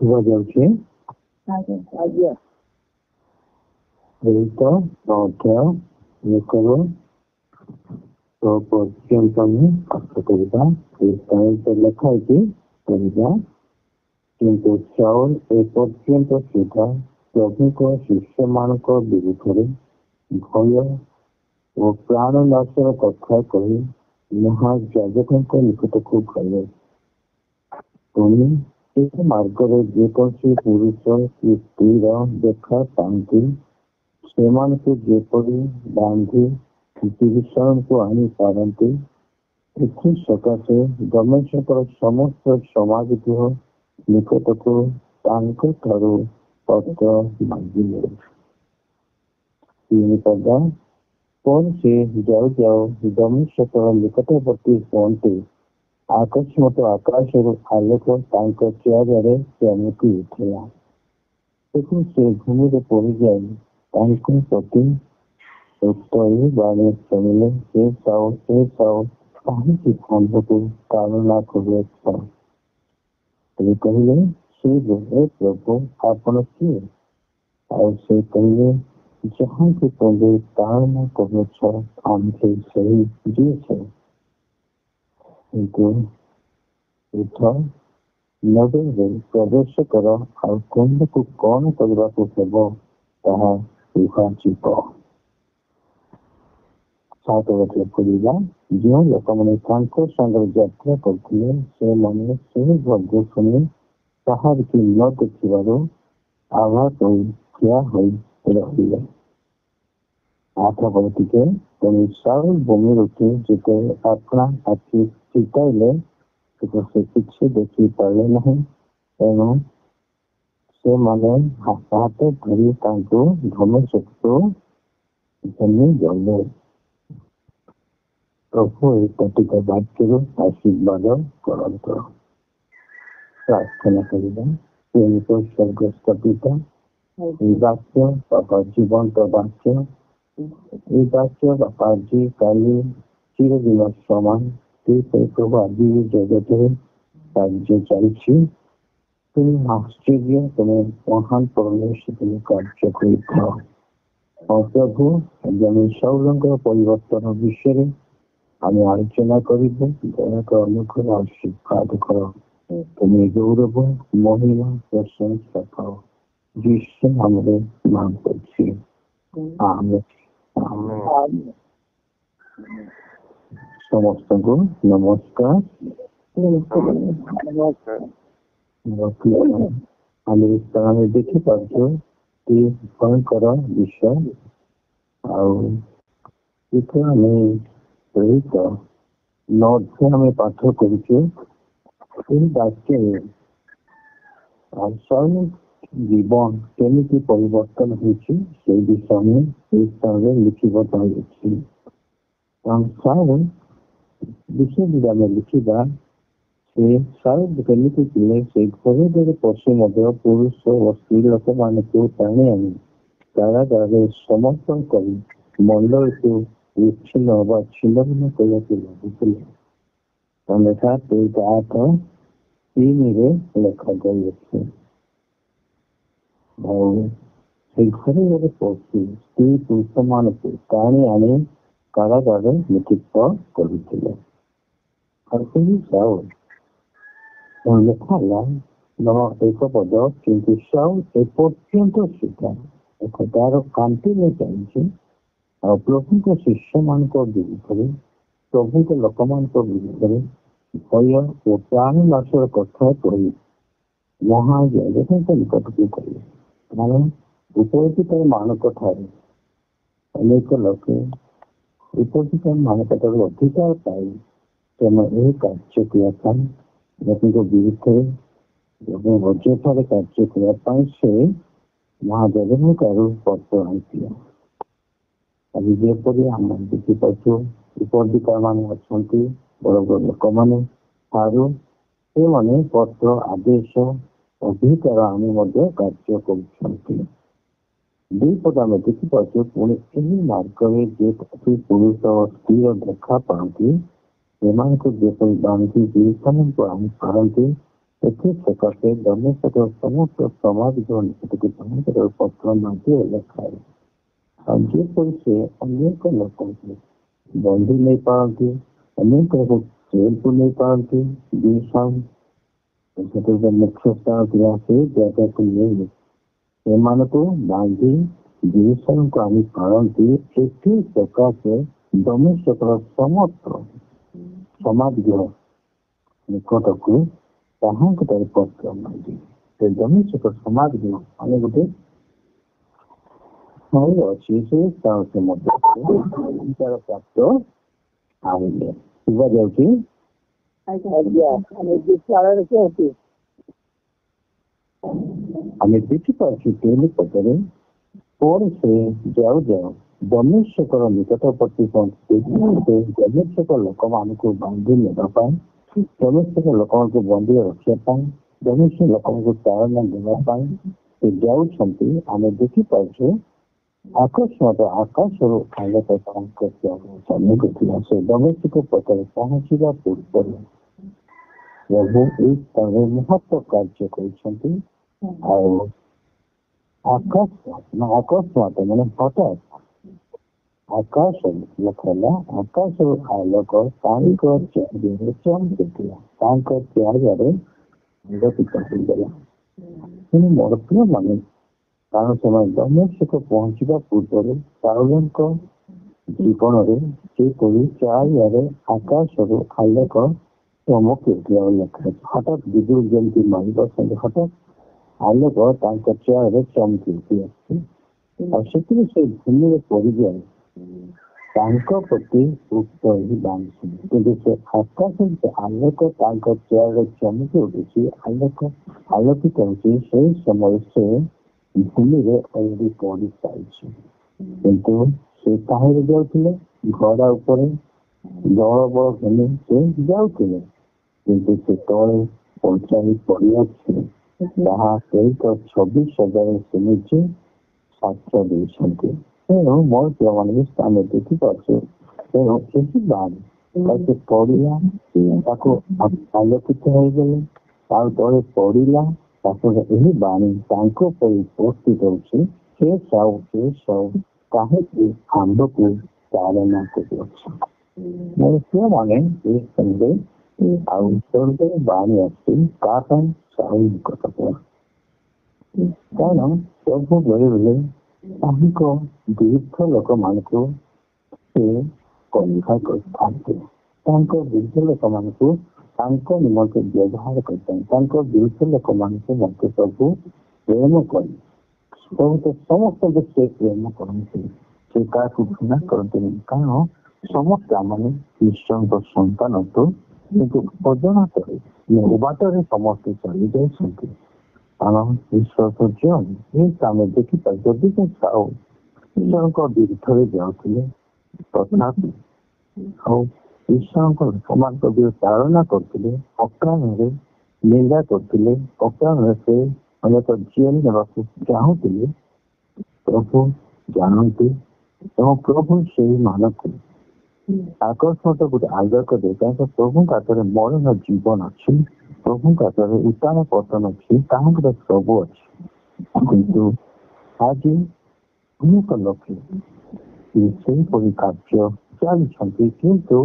ଶୁଭାଯାଉଛି? ଆଜ୍ଞା। ଏଇ ତ ଅଧ୍ୟାୟ ଏକରୁ ପର୍ଯ୍ୟନ୍ତ ପାଠ କରିବା। ଲେଖା ହେଇଛି କରିବା, କିନ୍ତୁ ସାଉଲ ଏପର୍ଯ୍ୟନ୍ତ ସୁଦ୍ଧା ପ୍ରଭୁଙ୍କ ଶିଷ୍ୟମାନଙ୍କ ବିରୁଦ୍ଧରେ ଭୟ ଓ ପ୍ରାଣ ନାଶର କଥା କହି ମହାଯାଜକଙ୍କ ନିକଟକୁ ଗଲେ। ପୁଣି ସେ ମାର୍ଗରେ ଯେକୌଣସି ପୁରୁଷ କି ସ୍ତ୍ରୀର ଦେଖା ପାଆନ୍ତି ସେମାନଙ୍କୁ ଯେପରି ବାନ୍ଧି ବିଭୀଷଣକୁ ଆଣି ପାରନ୍ତି, ଏଥି ସକାଶେ ରମେଶଙ୍କର ସମସ୍ତ ସମାଜଗୃହ ନିକଟକୁ ତାଙ୍କ ଠାରୁ ପତ୍ର ମାଗିଲେ। ପରେ ସେ ଯାଉ ଯାଉ ରମେଶଙ୍କର ନିକଟବର୍ତ୍ତୀ ହୁଅନ୍ତି, ଅକସ୍ମାତ୍ ଆକାଶରୁ ଆଲୋକ ତାଙ୍କ ଚାରିଆଡ଼େ ଚମକି ଉଠିଲା। ତେଣୁ ସେ ଭୂମିରେ ପଡ଼ିଯାଇ ତାଙ୍କ ପ୍ରତି ଉକ୍ତ ଏହି ବାଣୀ ଶୁଣିଲେ, ସେ ସାଉଲ କାହିଁକି ଆମ୍ଭକୁ ତାଡ଼ନା କରୁଅଛ? ସେ କହିଲେ, ହେ ପ୍ରଭୁ, ଆପଣ କିଏ? ଆଉ ସେ କହିଲେ, ଯାହାଙ୍କୁ ତୁମେ ତାଡ଼ନା କରୁଅଛ ଆମ୍ଭେ ସେହି ଯିଏ। କିନ୍ତୁ ଉଠ, ନଗରରେ ପ୍ରବେଶ କର, ଆଉ ତୁମକୁ କଣ କରିବାକୁ ହେବ ତାହା କୁହାଯିବ। ଯେଉଁ ଲୋକମାନେ ତାଙ୍କ ସାଙ୍ଗରେ ଯାତ୍ରା କରୁଥିଲେ ସେମାନେ ସେହି ଭୋଗ ଶୁଣି କାହାରିକୁ ନ ଦେଖିବାରୁ ଆଘାତ ହୋଇ ଠିଆ ହୋଇ ରହିଲେ। ତେଣୁ ସାଉଲ ଭୂମିରୁ ଉଠି ଯେତେବେଳେ ଆପଣା ଆଖି ଫିଟାଇଲେ ସେ କିଛି ଦେଖି ପାରିଲେ ନାହିଁ। ତେଣୁ ସେମାନେ ହାତ ଧରି ତାଙ୍କୁ ଧର୍ମଶକ୍ତି ଧରି ଗଲେ। ପ୍ରଭୁ ଏହି କଟିକ ବାକ୍ୟରୁ ଆଶୀର୍ବାଦ କରନ୍ତୁ। ପ୍ରାର୍ଥନା କରିବା। ସ୍ୱର୍ଗସ୍ଥ ପିତା, ଏହି ବାକ୍ୟ ବାପା ଜୀବନ୍ତ ବାକ୍ୟ, এই বাক্য বাপা ଆଜି କାଲି ଚିରଦିନ ସମାନ। ପ୍ରଭୁ ଆଜି ଜଗତରେ କାର୍ଯ୍ୟ ଚାଲିଛି। তুমি আশ্চর্য, তুমি মহান পরমেশ্বর, তুমি କାର୍ଯ୍ୟ କରିଥାଅ। ପ୍ରଭୁ ଜଣେ ସାଉଲଙ୍କ ପରିବର୍ତ୍ତନ ବିଷୟରେ ଆମେ ଆଲୋଚନା କରିବୁ। ଦୟାକର ଅନୁଗ୍ରହ ଆଶୀର୍ବାଦ କର। তুমি ଗୌରବ ମହିମା ପ୍ରଶଂସା ପାଅ। ଯୀଶୁ ନାମରେ ମାଗ କରୁଛି, ଆମେନ୍। ସମସ୍ତଙ୍କୁ ନମସ୍କାର। ଆମେ ସ୍ଥାନରେ ଦେଖିପାରୁଛୁ କି ଭୟଙ୍କର ବିଷୟ। ଆଉ ଏଠି ଆମେ ସହିତ ଆମେ ପାଠ କରୁଛୁ ଏହି ବାକ୍ୟରେ ଜୀବନ କେମିତି ପରିବର୍ତ୍ତନ ହୋଇଛି ସେଇ ବିଷୟ ଆମେ ଏହି ସ୍ଥାନରେ ଲିଖିବଦ୍ଧ ହୋଇଛି। ବିଷୟ ଆମେ ଲିଖିବା, ସେ ସାଉଲ କେମିତି ଥିଲେ, ସେ ଘରେ ଘରେ ପଶୁ ମଧ୍ୟ ପୁରୁଷ ଓ ସ୍ତ୍ରୀ ଲୋକମାନଙ୍କୁ ଟାଣି ଆଣି କାରାଗାରରେ ସମର୍ପଣ କରି ମଣ୍ଡଳୀକୁ ବିଚ୍ଛିନ୍ନ ବା ଛିନ୍ନ ଭିନ୍ନ କରିବାକୁ ଲାଗୁଥିଲେ। ଲେଖା 8:3 ଲେଖାଯାଇଅଛି। ଆଉ ସେ ଘରେ ଘରେ ପଶୁ ସ୍ତ୍ରୀ ପୁରୁଷମାନଙ୍କୁ ଟାଣି ଆଣି କାରାଗାରରେ ନିକ୍ଷିପ୍ତ କରୁଥିଲେ। ଆଉ ସେହି ସାଉଲ ଲେଖା ହେଲା ଏକ ପଦ, କିନ୍ତୁ ସାଉଲ ଏପର୍ଯ୍ୟନ୍ତ ସୁଦ୍ଧା ତାର କାଣ୍ଟିନ୍ୟୁ ଚାଲିଛି। ଆଉ ପ୍ରଭୁଙ୍କ ଶିଷ୍ୟମାନଙ୍କ ବିରୁଦ୍ଧରେ, ପ୍ରଭୁଙ୍କ ଲୋକମାନଙ୍କ ବିରୁଦ୍ଧରେ ଭୟ ଓ ପ୍ରାଣ ନାଶର କଥା କହି ମହାଯାଜକଙ୍କ ନିକଟକୁ ଗଲେ। ମାନେ ଉପସ୍ଥିତ ମାନଙ୍କ ଠାରୁ ଅନେକ ଲୋକ ଉପସ୍ଥିତ ମାନଙ୍କ ଠାରୁ ଅଧିକାର ପାଇ ସେମାନେ ଏହି କାର୍ଯ୍ୟ କରିବା ପାଇଁ ଲୋକଙ୍କ ବିରୁଦ୍ଧରେ ଅଯଥାରେ କାର୍ଯ୍ୟ କରିବା ପାଇଁ ସେ ମହାଯାଜକଙ୍କ ପତ୍ର ଆଣିଥିଲେ। ଆଜି ଯେପରି ଆମେ ଦେଖିପାରୁଛୁ ଉପସ୍ଥିତ ମାନେ ଅଛନ୍ତି, ବଡ଼ ବଡ଼ ଲୋକମାନେ ଠାରୁ ସେମାନେ ପତ୍ର ଆଦେଶ ଅଧିକାର ଆଣି ମଧ୍ୟ କାର୍ଯ୍ୟ କରୁଛନ୍ତି। ଦୁଇ ପଦ ଆମେ ଦେଖିପାରୁଛୁ, ପୁଣି ଏହି ମାର୍ଗରେ ଯେପରି ପୁରୁଷ ଓ ସ୍ତ୍ରୀର ଦେଖା ପାଆନ୍ତି ସେମାନଙ୍କୁ ଯେପରି ବାନ୍ଧି ବିଭୀଷଣକୁ ଆଣି ପାରନ୍ତି, ଏଥି ସକାଶେ ଦମେଶକ ସମସ୍ତ ସମାଜର ନିକଟକୁ ତାଙ୍କର ପତ୍ର ମଧ୍ୟ ଲେଖାଏ। ଆଉ ଯେପରି ସେ ଅନେକ ଲୋକଙ୍କୁ ବନ୍ଧୁ ନେଇପାରନ୍ତି, ଅନେକଙ୍କୁ ଜେଲକୁ ନେଇପାରନ୍ତି, ମୁଖ୍ୟ ସ୍ଥାନ ଥିଲା ସେ ଜାଗାକୁ ନେଇ ସେମାନଙ୍କୁ ବାନ୍ଧି ଜିନିଷଙ୍କୁ ଆଣି ପାରନ୍ତି। ଏଥି ସକାଶେ ଦମେଶକର ସମସ୍ତ ସମାଜର ନିକଟକୁ ତାହାଙ୍କର ପତ୍ର ବାନ୍ଧି ସେ ଦମେଶକ ସମାଜର ଅନେକ ଗୋଟେ ଅଛି ସେ ସ୍ଥାନ ମଧ୍ୟ ପ୍ରାପ୍ତ ଆଣିଲେ। ଶୁଭାଯାଉଛି? ଆମେ ଦେଖିପାରୁଛୁ ତେଣୁ ପଦରେ ପରେ ସେ ଯାଉ ଯାଉ ଦମେଶକର ନିକଟବର୍ତ୍ତୀ ପହଞ୍ଚି ଦମେଶକ ଲୋକମାନଙ୍କୁ ବାନ୍ଧି ନେବା ପାଇଁ, ଦମେଶକ ଲୋକମାନଙ୍କୁ ବନ୍ଦୀ ରଖିବା ପାଇଁ, ଦମେଶକ ଲୋକମାନଙ୍କୁ ଚାଳନା ଦେବା ପାଇଁ ସେ ଯାଉଛନ୍ତି। ଆମେ ଦେଖିପାରୁଛୁ ଆକସ୍ମାତ ଆକାଶରୁ ଆଲୋକ ତାଙ୍କ ସମ୍ମୁଖ ଥିଲା। ସେ ଦମେଶକ ପଥରେ ପହଞ୍ଚିବା ପୂର୍ବରୁ ପ୍ରଭୁ ଏଇ ସ୍ଥାନରେ ମହତ୍ଵ କାର୍ଯ୍ୟ କରିଛନ୍ତି। ଆଉ ଆକସ୍ମାତ ମାନେ ହଠାତ୍ ଆକାଶରୁ ଲେଖାଲା, ଆକାଶରୁ ଆଲୋକ ତାଙ୍କ ଚାରିଆଡ଼େ ଚମକିଥିଲା, ତାଙ୍କ ଚାରିଆଡ଼େ ଆଲୋକିତ ହୋଇଗଲା। ତେଣୁ ମୋର ପ୍ରିୟମାନେ, କାରଣ ସେମାନେ ଦମେଶକ ପହଞ୍ଚିବା ପୂର୍ବରୁ ସାଉଲଙ୍କ ଜୀବନରେ ସେପରି ଚାରିଆଡ଼େ ଆକାଶରୁ ଆଲୋକ ଚମକୁଥିଲା ଲେଖା। ହଠାତ୍ ବିଜୁଳି ଯେମିତି ମାରିବ ସେମିତି ହଠାତ୍ ଆଲୋକ ତାଙ୍କ ଚାରିଆଡ଼େ ଚମକି ଆସିଛି। ଆଉ ସେଥିରେ ସେ ଭୂମିରେ ପଡ଼ିଯାଏ ତାଙ୍କ ପ୍ରତି ଉକ୍ତ ହିଁ ବାନ୍ଧିଛନ୍ତି। କିନ୍ତୁ ସେ ଆକାଶରେ ସେ ଆଲୋକ ତାଙ୍କ ଚାରିଆଡ଼େ ଚମକି ଉଠୁଛି, ଆଲୋକିତ ହେଉଛି। ସେହି ସମୟରେ ସେ ଭୂମିରେ ଅଲରେଡି ପଡ଼ି ସାରିଛି। କିନ୍ତୁ ସେ କାହିଁରେ ଯାଉଥିଲେ? ଘୋଡ଼ା ଉପରେ ଦଳ ବଳ ଘେନି ସେ ଯାଉଥିଲେ। କିନ୍ତୁ ସେ ତଳେ ପଞ୍ଚାଳି ପଡ଼ିଅଛି। ତାହା ସହିତ 26,000 ସେ ନିଜେ ସାକ୍ଷ୍ୟ ଦେଇଛନ୍ତି। ତେଣୁ ମୋର ପିଲାମାନେ ଆମେ ଦେଖିପାରୁଛୁ, ତେଣୁ ଏହି ବାଣୀ ତାକୁ ପଡ଼ିଲା, ତାକୁ ଆଲୋକିତ ହେଇଗଲେ, ଆଉ ତଳେ ପଡ଼ିଲା, ତାପରେ ଏହି ବାଣୀ ତାଙ୍କ ଉପରେ ଉପସ୍ଥିତ ହେଉଛି। ସେ ସାଉ କାହିଁକି ଆମ୍ଭକୁ ଚାଳନା କରୁଅଛି? ମୋର ପିଲାମାନେ ଏ ସମୟରେ ଆଉ ସ୍ୱର୍ଗରେ ବାଣୀ ଆସି କାହା ପାଇଁ? ସାଉଲ ନିକଟକୁ। କାରଣ ପ୍ରଭୁ ବେଳେ ବେଳେ ତାଙ୍କ ବିରୁଦ୍ଧ ଲୋକମାନଙ୍କୁ ସେ କଥା କରିଥାନ୍ତି, ତାଙ୍କ ବିରୁଦ୍ଧ ଲୋକମାନଙ୍କୁ ତାଙ୍କ ନିମନ୍ତେ ବ୍ୟବହାର କରିଥାନ୍ତି, ତାଙ୍କ ବିରୁଦ୍ଧ ଲୋକମାନଙ୍କୁ ମଧ୍ୟ ସବୁ ପ୍ରେମ କରି ବହୁତ ସମସ୍ତଙ୍କୁ ସେ ପ୍ରେମ କରନ୍ତି। ସେ କାହାକୁ ଘୃଣା କରନ୍ତିନି। କାରଣ ସମସ୍ତେ ଆମେ ଈଶ୍ୱରଙ୍କ ସନ୍ତାନ ତ, କିନ୍ତୁ ଅଜଣାତରେ ବାଟରେ ସମସ୍ତେ ଚାଲି ଯାଇଛନ୍ତି। କାରଣ ଈଶ୍ୱର ତ ଜଣେ। ଆମେ ଦେଖିପାରୁ ଯଦି ସେ ସାଉ ଈଶ୍ୱରଙ୍କ ବିରୁଦ୍ଧରେ ଯାଉଥିଲେ, ତଥାପି ଆଉ ଈଶ୍ୱରଙ୍କ ଲୋକମାନଙ୍କ ବିରୁଦ୍ଧ ଚାଳନା କରୁଥିଲେ, ଅକାରଣରେ ନିନ୍ଦା କରୁଥିଲେ, ଅକାରଣରେ ସେ ଅନେକ ଜେଲ୍ ନେବାକୁ ଚାହୁଁଥିଲେ। ପ୍ରଭୁ ଜାଣନ୍ତି ଏବଂ ପ୍ରଭୁ ସେଇମାନଙ୍କୁ ଆକସ୍ମାତ ଗୋଟେ ଆଲୋକ ଦେଇ, କାହିଁକି ପ୍ରଭୁଙ୍କ ହାତରେ ମରଣ ଜୀବନ ଅଛି, ପ୍ରଭୁଙ୍କ ହାତରେ ଉତ୍ଥାନ ପତନ ଅଛି, ତାଙ୍କର ସବୁ ଅଛି। କିନ୍ତୁ ଆଜି ଅନେକ ଲୋକ ସେହିପରି କାର୍ଯ୍ୟ ଚାଲିଛନ୍ତି, କିନ୍ତୁ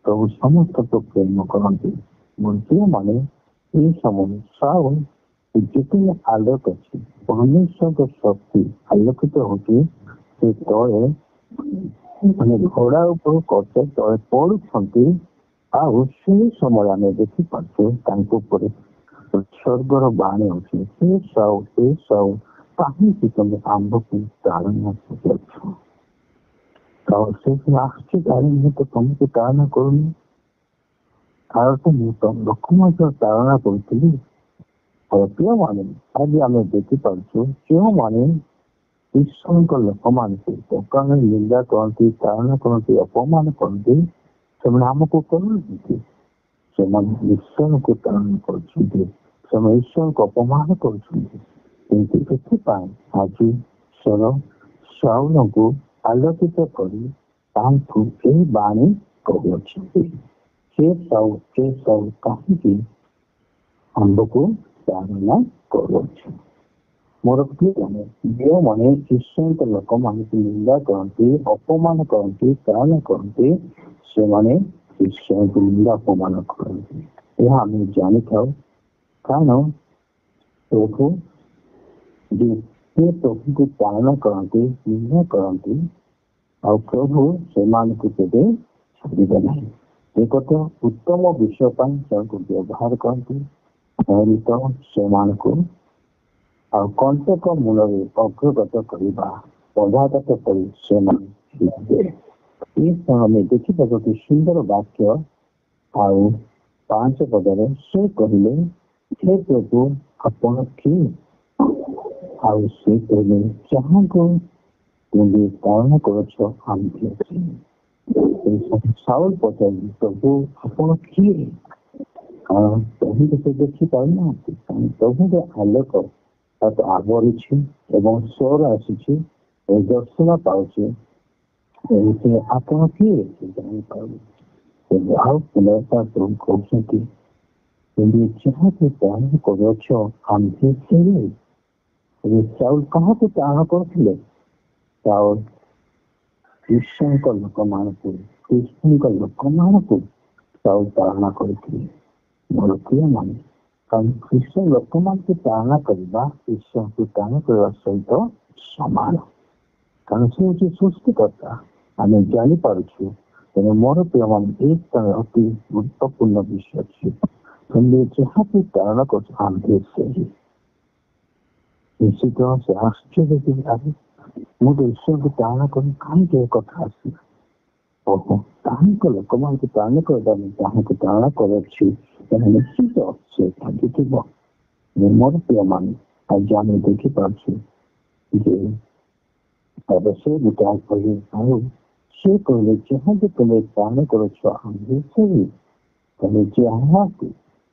ପ୍ରଭୁ ସମସ୍ତଙ୍କୁ ପ୍ରେମ କରନ୍ତି। ମନ୍ତ୍ରୀମାନେ ଏହି ସମୟ ସାଉଲ ଯେତେବେଳେ ଆଲୋକ ଅଛି, ପରମେଶ୍ୱରଙ୍କ ଶକ୍ତି ଆଲୋକିତ ହଉଛି, ସେ ତଳେ ମାନେ ଘୋଡ଼ା ଉପରୁ କଚ ତଳେ ପଡୁଛନ୍ତି। ଆଉ ସେହି ସମୟରେ ଆମେ ଦେଖିପାରୁଛୁ ତାଙ୍କ ଉପରେ ସ୍ୱର୍ଗର ବାଣୀ ଅଛି। ସେ ସାଉ କାହିଁକି ତମେ ଆମ୍ଭକୁ ତାଳନା କରୁଛ? ଆଉ ସେ ଆସୁଛି ମୁଁ ତ ତମକୁ ତାଳନା କରୁନି, ଆଉ ତ ମୁଁ ତ ଲୋକମାନଙ୍କ ତାଳନା କରୁଥିଲି। ପ୍ରିୟମାନେ, ଆଜି ଆମେ ଦେଖିପାରୁଛୁ ଯେଉଁମାନେ ଈଶ୍ୱରଙ୍କ ଲୋକମାନଙ୍କୁ ପ୍ରକାରରେ ନିନ୍ଦା କରନ୍ତି, ତାଳନା କରନ୍ତି, ଅପମାନ କରନ୍ତି, ସେମାନେ ଆମକୁ କରୁନାହାନ୍ତି। ସେମାନେ ଈଶ୍ୱରଙ୍କୁ ତାଳନା କରୁଛନ୍ତି, ସେମାନେ ଈଶ୍ୱରଙ୍କୁ ଅପମାନ କରୁଛନ୍ତି। କିନ୍ତୁ ଏଥିପାଇଁ ଆଜି ଈଶ୍ୱର ସାଉଲଙ୍କୁ ଆଲୋକିତ କରି ତାଙ୍କୁ ଏହି ବାଣୀ କରୁଅଛନ୍ତି। ସେ ସାଉ କାହିଁକି ଆମ୍ଭକୁ ଚାଳନା କରୁଅଛି। ମୋର ପ୍ରିୟମାନେ, ଯେଉଁମାନେ ଖ୍ରୀଷ୍ଟଙ୍କ ଲୋକମାନଙ୍କୁ ନିନ୍ଦା କରନ୍ତି, ଅପମାନ କରନ୍ତି, ଚାଳନା କରନ୍ତି, ସେମାନେ ଖ୍ରୀଷ୍ଟଙ୍କୁ ନିନ୍ଦା ଅପମାନ କରନ୍ତି। ଏହା ଆମେ ଜାଣିଥାଉ। କାରଣ ପ୍ରଭୁ ସେ ପ୍ରଭୁଙ୍କୁ ଚାଳନା କରନ୍ତି, ନିନ୍ଦା କରନ୍ତି, ଆଉ ପ୍ରଭୁ ସେମାନଙ୍କୁ କେବେ ଛାଡ଼ିବେ ନାହିଁ। ଏକ ଉତ୍ତମ ବିଷୟ ପାଇଁ ସେମାନଙ୍କୁ ବ୍ୟବହାର କରନ୍ତି, ସହିତ ସେମାନଙ୍କୁ ଆଉ କଣ୍ଟକ ମୂଳରେ ଅଗ୍ରଗତ କରିବା, ପଦାଘାତ କରି ସେମାନେ ଏ ଆମେ ଦେଖିବା ଗୋଟେ ସୁନ୍ଦର ବାକ୍ୟ। ଆଉ 5 ପଦରେ ସେ କହିଲେ, ହେ ପ୍ରଭୁ ଆପଣ କିଏ? ଆଉ ସେ କହିଲେ, ଯାହାଙ୍କୁ ତୁମେ ପାଳନ କରୁଛ ଆମେ। ସାଉଲ ପଚାରିଲେ, ପ୍ରଭୁ ଆପଣ କିଏ? କାରଣ ପ୍ରଭୁଙ୍କୁ ସେ ଦେଖି ପାରୁନାହାନ୍ତି। ପ୍ରଭୁଙ୍କ ଆଲୋକ ତାକୁ ଆବରିଛି ଏବଂ ସ୍ୱର ଆସିଛି, ଏ ଦର୍ଶନ ପାଉଛି। ଆପଣ କିଏ ସେ ଜାଣିପାରୁ। ଆଉ ପୁନର୍ବାର ପ୍ରଭୁ କହୁଛନ୍ତି, ତୁମେ ଯାହାକୁ ପାଳନ କରୁଅଛ ଆମ୍ଭେ ସେଇ। ସାଉଲ କାହାକୁ ଚାଳନ କରୁଥିଲେ? ସାଉଲ ଖ୍ରୀଷ୍ଟଙ୍କ ଲୋକମାନଙ୍କୁ ସାଉଲ ଚାଳନା କରିଥିଲେ। ମୋର ପ୍ରିୟମାନେ, କାରଣ ଖ୍ରୀଷ୍ଟ ଲୋକମାନଙ୍କୁ ଚାଳନା କରିବା ଈଶ୍ୱରଙ୍କୁ ଚାଳନା କରିବା ସହିତ ସମାନ। କାରଣ ସେ ହେଉଛି ସୃଷ୍ଟିକର୍ତ୍ତା, ଆମେ ଜାଣିପାରୁଛୁ। ତେଣୁ ମୋର ପ୍ରିୟମାନେ, ଏଇ ସ୍ଥାନରେ ଅତି ଗୁରୁତ୍ୱପୂର୍ଣ୍ଣ ବିଷୟ ଅଛି। ତୁମେ ଯାହାକୁ ଚାଳନା କରୁଛ ଆମ୍ଭେ ସେହି। ନିଶ୍ଚିତ ସେ ଆଶ୍ଚର୍ଯ୍ୟ ହେଇଯାଏ, ମୁଁ ତ ଈଶ୍ୱରଙ୍କୁ ଚାଳନା କରି କାହିଁକି ଏ କଥା ଆସିଲା? ଓହୋ, ତାହାଙ୍କ ଲୋକମାନଙ୍କୁ ଚାଳନା କରିବା ତାହାକୁ ଚାଳନା କରୁଅଛି, ଏହା ନିଶ୍ଚିତ ସେ ଭାବିଥିବ। ମୋର ପ୍ରିୟମାନେ, ଆଜି ଆମେ ଦେଖିପାରୁଛୁ ଯେ ସେ ଗୋଟେ କହିଲେ, ଆଉ ସେ କହିଲେ, ଯାହାକୁ ତୁମେ ଚାଳନ କରୁଛ ଆମ୍ଭେ ସେହି। ତମେ ଯାହାକୁ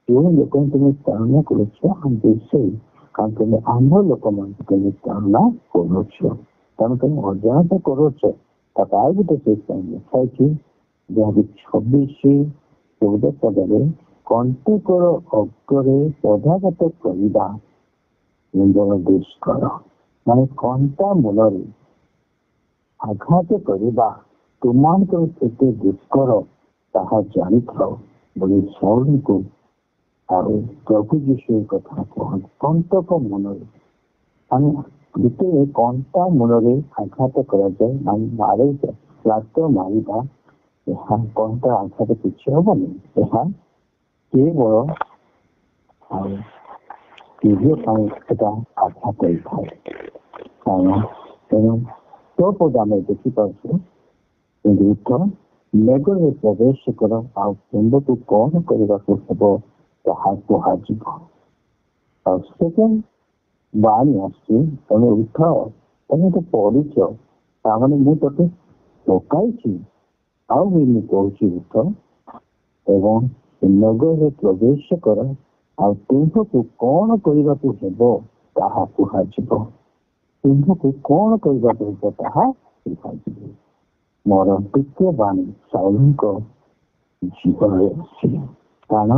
ଯେଉଁ ଲୋକଙ୍କୁ ତୁମେ ଚାଳନା କରୁଛ ଆମ୍ଭେ ସେହି। କାରଣ ତୁମେ ଆମ୍ଭ ଲୋକମାନଙ୍କୁ ତୁମେ ଚାଳନା କରୁଛ, କାରଣ ତୁମେ ଅଜାଣତ କରୁଛ। ତାକୁ ଆଉ ଗୋଟେ ସେ ଲେଖାଇଛି, ଯାହାକି 26:14 ପଦରେ, କଣ୍ଟକର ଅଗ୍ରରେ ପଦାଘାତ କରିବା ନିଜର ଦୁଷ୍କର। ମାନେ କଣ୍ଟା ମୂଳରେ ଆଘାତ କରିବା ତୁମମାନଙ୍କର କେତେ ଦୁଷ୍କର ତାହା ଜାଣିଥାଉ ବୋଲି ସାଉଲଙ୍କୁ ଆଉ ପ୍ରଭୁ ଯୀଶୁ କଥା କୁହନ୍ତି। କଣ୍ଟକ ମୂଳରେ ଆମେ ଯେତେବେଳେ କଣ୍ଟା ମୂଳରେ ଆଘାତ କରାଯାଏ, ଆମେ ମାରିଯାଏ, ଲାତ ମାରିବା, ଏହା କଣ୍ଟା ଆଘାତ କିଛି ହବନି। ଏହା କେବଳ ଆଉ ପାଇଁ ସେଟା ଆଘାତ ହେଇଥାଏ। କାରଣ ତେଣୁ ପଦ ଆମେ ଦେଖିପାରୁଛୁ, କିନ୍ତୁ ମେଘରେ ପ୍ରବେଶ କର, ଆଉ ତୁମକୁ କଣ କରିବାକୁ ହେବ ତାହା କୁହାଯିବ। ଆଉ ସେକେଣ୍ଡ ବାଣୀ ଆସୁଛି, ତମେ ଉଠାଅ, ତମେ ତ ପଢିଛ, ତାମାନେ ମୁଁ ତତେ ପକାଇଛି। ଆଉ ମୁଁ କହୁଛି ଉଠ ଏବଂ ନଗରରେ ପ୍ରବେଶ କର, ଆଉ ତୁମ୍ଭକୁ କଣ କରିବାକୁ ହେବ ତାହା କୁହାଯିବ। ତୁମ୍ଭକୁ କଣ କରିବାକୁ ହେବ ତାହା କୁହାଯିବ। ମୋର ଦ୍ୱିତୀୟ ବାଣୀ ସାଉଲଙ୍କ ଜୀବନରେ ଆସିଲା। କାରଣ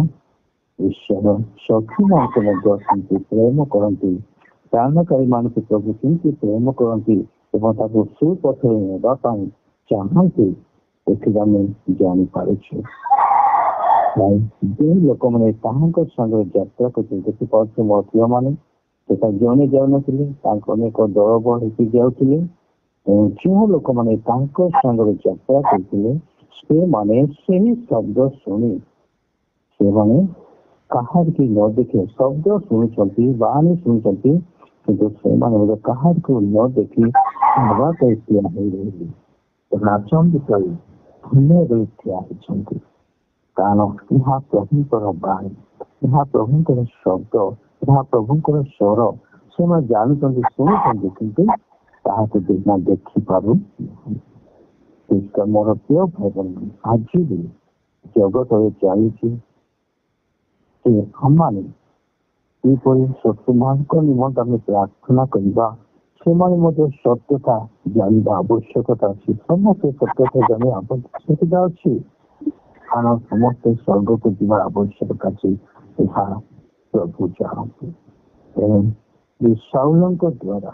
ଈଶ୍ୱର ଶତ୍ରୁମାନଙ୍କୁ ମଧ୍ୟ ସେମିତି ପ୍ରେମ କରନ୍ତି, ଚାଳନାକାରୀ ମାନଙ୍କୁ ପ୍ରଭୁ କେମିତି ପ୍ରେମ କରନ୍ତି ଏବଂ ତାକୁ ସୁପଥରେ ନେବା ପାଇଁ ଚାହାନ୍ତି, ଏଥିରେ ଆମେ ଜାଣିପାରୁଛୁ। ଯେଉଁ ଲୋକମାନେ ତାହାଙ୍କ ସାଙ୍ଗରେ ଯାତ୍ରା କରୁଛନ୍ତି, ଦେଖିପାରୁଛୁ ମୋ ପ୍ରିୟମାନେ, ସେଟା ଜଣେ ଯାଉନଥିଲେ, ତାଙ୍କ ଅନେକ ଦଳବ ହେଇକି ଯାଉଥିଲେ। ଯେଉଁ ଲୋକମାନେ ତାଙ୍କ ସାଙ୍ଗରେ ଯାତ୍ରା କରୁଥିଲେ, ସେମାନେ ସେହି ଶବ୍ଦ ଶୁଣି ସେମାନେ କାହାରିକି ନ ଦେଖି ଶବ୍ଦ ଶୁଣୁଛନ୍ତି, ବାଣୀ ଶୁଣୁଛନ୍ତି, କିନ୍ତୁ ସେମାନେ ମଧ୍ୟ କାହାରିକୁ ନ ଦେଖି ଠିଆ ହେଇ ରହିଲେ, ନାଚନ୍ତି କରି ଧନ୍ୟବାଦ ଠିଆ ହେଇଛନ୍ତି। କାରଣ ଏହା ପ୍ରଭୁଙ୍କର ବାଣୀ, ଏହା ପ୍ରଭୁଙ୍କର ଶବ୍ଦ, ଏହା ପ୍ରଭୁଙ୍କର ସ୍ୱର। ସେମାନେ ଜାଣୁଛନ୍ତି, ଶୁଣୁଛନ୍ତି, କିନ୍ତୁ ତାହାକୁ ଦେଖିପାରୁ ମୋର ପ୍ରିୟ ଭାଇ ବନ୍ଧୁ, ଆଜି ବି ଜଗତରେ ଚାଲିଛି ଯେ ଆମମାନେ କିପରି ଶତ୍ରୁମାନଙ୍କ ନିମନ୍ତେ ଆମେ ପ୍ରାର୍ଥନା କରିବା, ସେମାନେ ମଧ୍ୟ ସତ୍ୟତା ଜାଣିବା ଆବଶ୍ୟକତା ଅଛି। ସମସ୍ତେ ସତ୍ୟତା ଜାଣିବା ଆବଶ୍ୟକତା ଅଛି, କାରଣ ସମସ୍ତେ ସ୍ୱର୍ଗକୁ ଯିବାର ଆବଶ୍ୟକତା ଅଛି। ଏହା ପ୍ରଭୁ ଚାହାନ୍ତି। ତେଣୁ ଏ ସାଉଲଙ୍କ ଦ୍ୱାରା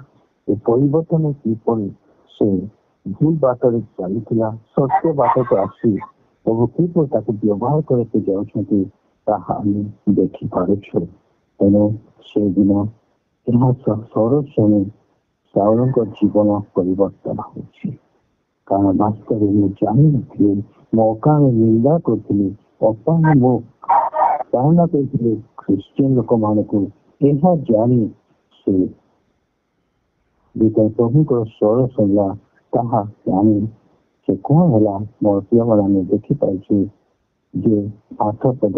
ଏ ପରିବର୍ତ୍ତନ କିପରି ସେ ଭୁଲ ବାଟରେ ଚାଲିଥିଲା ସତ୍ୟ ବାଟକୁ ଆସି ପ୍ରଭୁ କିପରି ତାକୁ ବ୍ୟବହାର କରିବାକୁ ଯାଉଛନ୍ତି ତାହା ଆମେ ଦେଖିପାରୁଛୁ। ତେଣୁ ସେଦିନ ଏହା ସ୍ୱର ଶୁଣି ସାଉଲଙ୍କ ଜୀବନ ପରିବର୍ତ୍ତନ ହେଉଛି। କାରଣ ବାସ୍ତବରେ ମୁଁ ଜାଣିନଥିଲି, ମୋ ଅକାଳେ ନିନ୍ଦା କରୁଥିଲି, ଅପାନ ମୋ ପାଳନ କରିଥିଲେ ଖ୍ରୀଷ୍ଟିଆନ ଲୋକମାନଙ୍କୁ। ଏହା ଜାଣି ସେ ଯେତେବେଳେ ପ୍ରଭୁଙ୍କର ସ୍ୱର ଶୁଣିଲା ତାହା ଜାଣି ସେ କଣ ହେଲା ମୋର ପ୍ରିୟମାନେ ଆମେ ଦେଖିପାରୁଛୁ ଯେ 8 ପଦ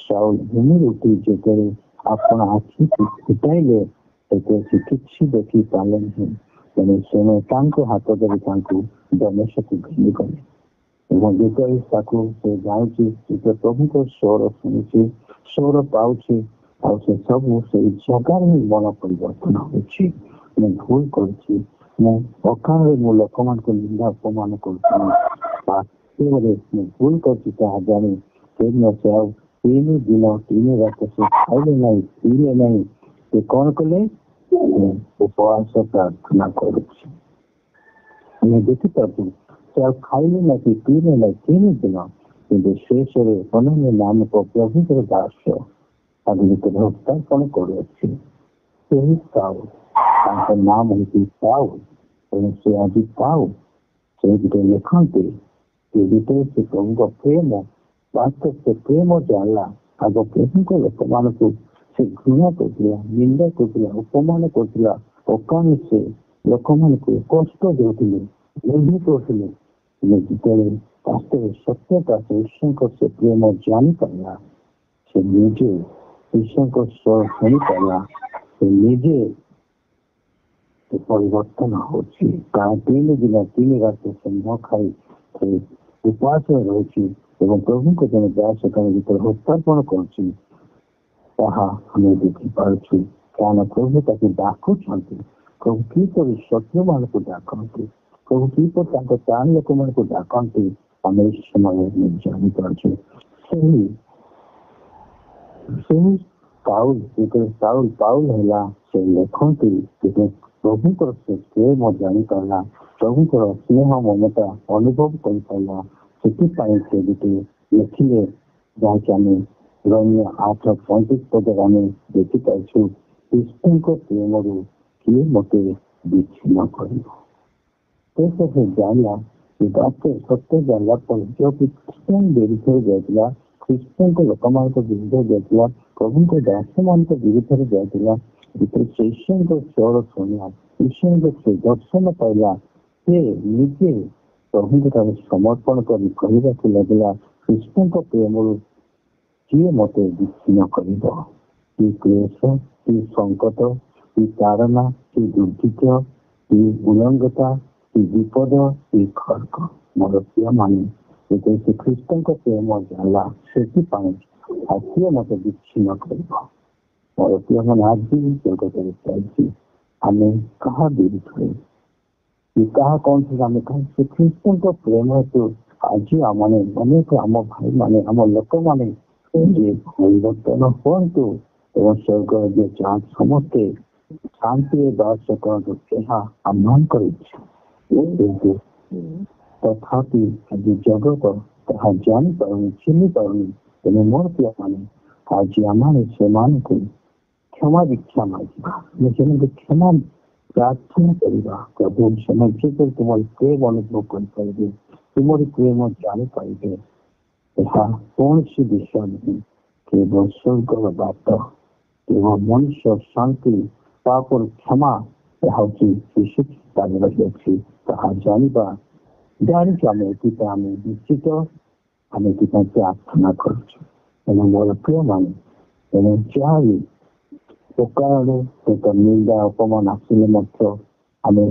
ସାଉଲ ଭୂମିରେ ଉଠି ଯେତେବେଳେ ଆପଣ ଆଖି ଫୁଟାଇଲେ ସେତେବେଳେ ସେ କିଛି ଦେଖି ପାରିଲେ ନାହିଁ। ତେଣୁ ସେମାନେ ତାଙ୍କ ହାତ ଧରି ତାଙ୍କୁ ଦମେଶକୁ ଘେନି କଲେ ଏବଂ ଯେତେବେଳେ ତାକୁ ସେ ଜାଣୁଛି ଯେତେବେଳେ ପ୍ରଭୁଙ୍କ ସ୍ୱର ଶୁଣୁଛି ସ୍ୱର ପାଉଛି ଆଉ ସେ ସବୁ ସେଇ ଜାଗାରେ ହିଁ ମନ ପରିବର୍ତ୍ତନ ହଉଛି। ମୁଁ ଭୁଲ କରୁଛି, ମୁଁ ଅକାଳରେ ମୁଁ ଲୋକମାନଙ୍କୁ ନିନ୍ଦା ଅପମାନ କରୁଥିଲି, ବାସ୍ତବରେ ମୁଁ ଭୁଲ କରୁଛି ତାହା ଜାଣି ସେଦିନ ସେ ଆଉ 3 ଦିନ 3 ରାତ ସେ ଖାଇଲେ ନାହିଁ ପିଇଲେ ନାହିଁ। ସେ କଣ କଲେ? ଉପବାସ ପ୍ରାର୍ଥନା କରୁଛି। ଆମେ ଦେଖିପାରୁଛୁ ସେ ଆଉ ଖାଇଲେ ନାହିଁ ପିଇଲେ ନାହିଁ 3 ଦିନ, କିନ୍ତୁ ଶେଷରେ ଅନନ୍ୟ ନାମକ ପ୍ରଭୁଙ୍କର ଦାସ ତାଙ୍କ ଭିତରେ ହସ୍ତାର୍ପଣ କରୁଅଛି। ସେହି ସାଉଲ ତାଙ୍କ ନାମ ହେଉଛି ସାଉଲ। ତେଣୁ ସେ ଆଜି ସାଉଲ ସେ ଭିତରେ ଲେଖନ୍ତି ସେ ଭିତରେ ସେ ପ୍ରଭୁଙ୍କ ପ୍ରେମ ବାସ୍ତବ ସେ ପ୍ରେମ ଜାଣିଲା। ଆଗ ପ୍ରଭୁଙ୍କ ଲୋକମାନଙ୍କୁ ସେ ଘୃଣା କରୁଥିଲା, ନିନ୍ଦା କରୁଥିଲା, ଅପମାନ କରୁଥିଲା, ଅକାମୀ ସେ ଲୋକମାନଙ୍କୁ କଷ୍ଟ ଦେଉଥିଲେ, ନିର୍ଭୀ କରୁଥିଲେ। ଯେତେବେଳେ ବାସ୍ତବରେ ସତ୍ୟତା ସେ ଈଶ୍ୱରଙ୍କ ସେ ପ୍ରେମ ଜାଣିପାରିଲା, ସେ ନିଜେ ଈଶ୍ୱରଙ୍କ ସ୍ୱର ଶୁଣିପାରିଲା, ସେ ନିଜେ ପରିବର୍ତ୍ତନ ହଉଛି। କାରଣ 3 ଦିନ 3 ରାତ ସେ ନ ଖାଇ ସେ ଉପାସରେ ରହୁଛି ଏବଂ ପ୍ରଭୁଙ୍କ ଜଣେ ଦାସ ତାଙ୍କ ଭିତରେ ହସ୍ତାର୍ପଣ କରୁଛି। ତାହା ଆମେ ଦେଖିପାରୁଛୁ। କାରଣ ପ୍ରଭୁ ତାକୁ ଡାକୁଛନ୍ତି। ପ୍ରଭୁ କିପରି ଶତ୍ରୁମାନଙ୍କୁ ଡାକନ୍ତି, ପ୍ରଭୁ କିପରି ତାଙ୍କ ପ୍ରାଣ ଲୋକମାନଙ୍କୁ ଡାକନ୍ତି ଆମେ ଏହି ସମୟରେ ଜାଣିପାରୁଛୁ। ସେହି ପାଉଲ ଯେତେବେଳେ ସାଉଲ ପାଉଲ ହେଲା ସେ ଲେଖନ୍ତି ପ୍ରଭୁଙ୍କର ସେ ପ୍ରେମ ଜାଣିପାରିଲା, ପ୍ରଭୁଙ୍କର ସ୍ନେହ ମମତା ଅନୁଭବ କରିପାରିଲା। ସେଥିପାଇଁ ସେ ଗୋଟେ ଲେଖିଲେ ଯାହାକି ଆମେ ରୋମିଓ 8:35 ପଦରେ ଆମେ ଦେଖିପାରୁଛୁ ଖ୍ରୀଷ୍ଟଙ୍କ ପ୍ରେମରୁ କିଏ ମୋତେ ବିଚ୍ଛିନ୍ନ କରିବ। ସେ ଜାଣିଲା ଯେ ବାସ୍ତବ ସତ୍ୟ ଜାଣିଲା ପରେ ଯେଉଁ ଖ୍ରୀଷ୍ଟିଆନ ବିରୁଦ୍ଧରେ ଯାଇଥିଲା, ଖ୍ରୀଷ୍ଟିଆନଙ୍କ ଲୋକମାନଙ୍କ ବିରୁଦ୍ଧରେ ଯାଇଥିଲା, ପ୍ରଭୁଙ୍କ ଦାସମାନଙ୍କ ବିରୁଦ୍ଧରେ ଯାଇଥିଲା, ଯେତେବେଳେ ସେ ଈଶ୍ୱରଙ୍କ ସ୍ୱର ଶୁଣିଲା, ଈଶ୍ୱରଙ୍କ ସେ ଦର୍ଶନ ପାଇଲା, ସେ ନିଜେ ପ୍ରଭୁଙ୍କ ଠାରେ ସମର୍ପଣ କରି କହିବାକୁ ଲାଗିଲା ଖ୍ରୀଷ୍ଟଙ୍କ ପ୍ରେମରୁ କିଏ ମୋତେ ବିଚ୍ଛିନ୍ନ କରିବ? କି କ୍ଲେଶ, କି ସଙ୍କଟ, କି ତାଡ଼ନା, କି ଦୁର୍ଭିକ୍ଷ, କି ଉଲ୍ଲଂଘତା, କି ବିପଦ, କି ଖଡ୍ଗ। ମୋର ପ୍ରିୟମାନେ ଯେତେବେଳେ ସେ ଖ୍ରୀଷ୍ଟଙ୍କ ପ୍ରେମ ଜାଣିଲା ସେଥିପାଇଁ ଆଉ କିଏ ମୋତେ ବିଚ୍ଛିନ୍ନ କରିବ? ମୋର ପ୍ରିୟମାନେ ଆଜି ଜଗତରେ ଚାଲିଛି ଆମେ କାହା ବିରୁଦ୍ଧରେ କାହା କଣ ଆମେ ସେ ଖ୍ରୀଷ୍ଟଙ୍କ ପ୍ରେମ ହେତୁ ଆଜି ଆମମାନେ ଅନେକ ଆମ ଭାଇମାନେ ଆମ ଲୋକମାନେ ପରିବର୍ତ୍ତନ ହୁଅନ୍ତୁ ଏବଂ ସ୍ୱର୍ଗ ଯାଆନ୍ତୁ, ସମସ୍ତେ ଶାନ୍ତିରେ ବାସ କରନ୍ତୁ, ଏହା ଆମମାନଙ୍କର ଇଚ୍ଛା। କିନ୍ତୁ ତଥାପି ଆଜି ଜଗତ ତାହା ଜାଣିପାରୁନି, ଚିହ୍ନି ପାରୁନି। ତେଣୁ ମୋର ପିଲାମାନେ ଆଜି ଆମେ ସେମାନଙ୍କୁ କ୍ଷମା ଭିକ୍ଷା ମାଗିବା, ସେମାନଙ୍କୁ କ୍ଷମା ପ୍ରାର୍ଥନା କରିବା। ପ୍ରଭୁ ସେମାନେ ତୁମର ପ୍ରେମ ଅନୁଭବ କରିପାରିବେ, ତୁମର ପ୍ରେମ ଜାଣିପାରିବେ। ଏହା କୌଣସି ବିଷୟ ନୁହେଁ, କେବଳ ସ୍ୱର୍ଗର ବାଟ, କେବଳ ମଣିଷ ଶାନ୍ତି ପାପର କ୍ଷମା ଏହା ହେଉଛି ରହିଅଛି। ତାହା ଜାଣିବା ଜାଣିଛୁ ଆମେ ଏଥିପାଇଁ ଆମେ ନିଶ୍ଚିତ ଆମେ ଏଥିପାଇଁ ପ୍ରାର୍ଥନା କରୁଛୁ। ତେଣୁ ମୋର ପ୍ରିୟମାନେ ତେଣୁ ଯାହା ବି ଅକାରଣରେ ଏକ ନିନ୍ଦା ଅପମାନ ଆସିଲେ ମଧ୍ୟ ଆମେ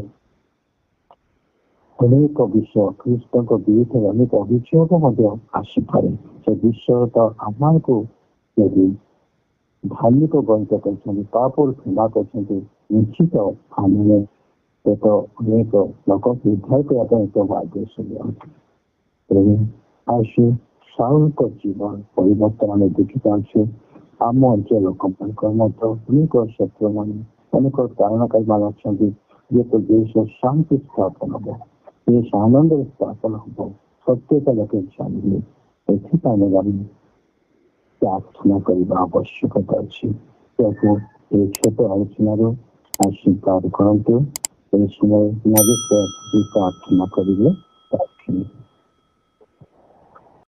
ଅନେକ ବିଷୟ ଖ୍ରୀଷ୍ଟଙ୍କ ବିରୁଦ୍ଧରେ ଅନେକ ଅଭିଯୋଗ ମଧ୍ୟ ଆସିପାରେ। ସେ ବିଷୟ ତ ଆମମାନଙ୍କୁ ଯଦି ଧାର୍ମିକ ଗଣିତ କରିଛନ୍ତି, ପାପରୁ କ୍ଷମା କରିଛନ୍ତି, ନିଶ୍ଚିତ ଆମେ ଏକ ଅନେକ ଲୋକଙ୍କୁ ଉଦ୍ଧାର କରିବା ପାଇଁ ଏକ ଆଦେଶ ଦିଅନ୍ତି। ତେଣୁ ଆସୁ ସାଉଲଙ୍କ ଜୀବନ ପରିବର୍ତ୍ତନ ଆମେ ଦେଖିପାରୁଛୁ। ଆମ ଅଞ୍ଚଳ ଲୋକମାନଙ୍କର ମଧ୍ୟ ଅନେକ ଶତ୍ରୁମାନେ ଅନେକ କାରଣକାରୀମାନେ ଅଛନ୍ତି ଯେହେତୁ ଦେଶ ଶାନ୍ତି ସ୍ଥାପନ ହବ, ଦେଶ ଆନନ୍ଦରେ ସ୍ଥାପନ ହବ, ସତ୍ୟତା ଲୋକେ ଜାଣିଲେ। ଏଥିପାଇଁ ଆମେ ପ୍ରାର୍ଥନା କରିବା ଆବଶ୍ୟକତା ଅଛି। ପ୍ରଭୁ ଏହି ଛୋଟ ଆଲୋଚନାରୁ ଆଶୀର୍ବାଦ କରନ୍ତୁ। ଏହି ସମୟ ପ୍ରାର୍ଥନା କରିବେ।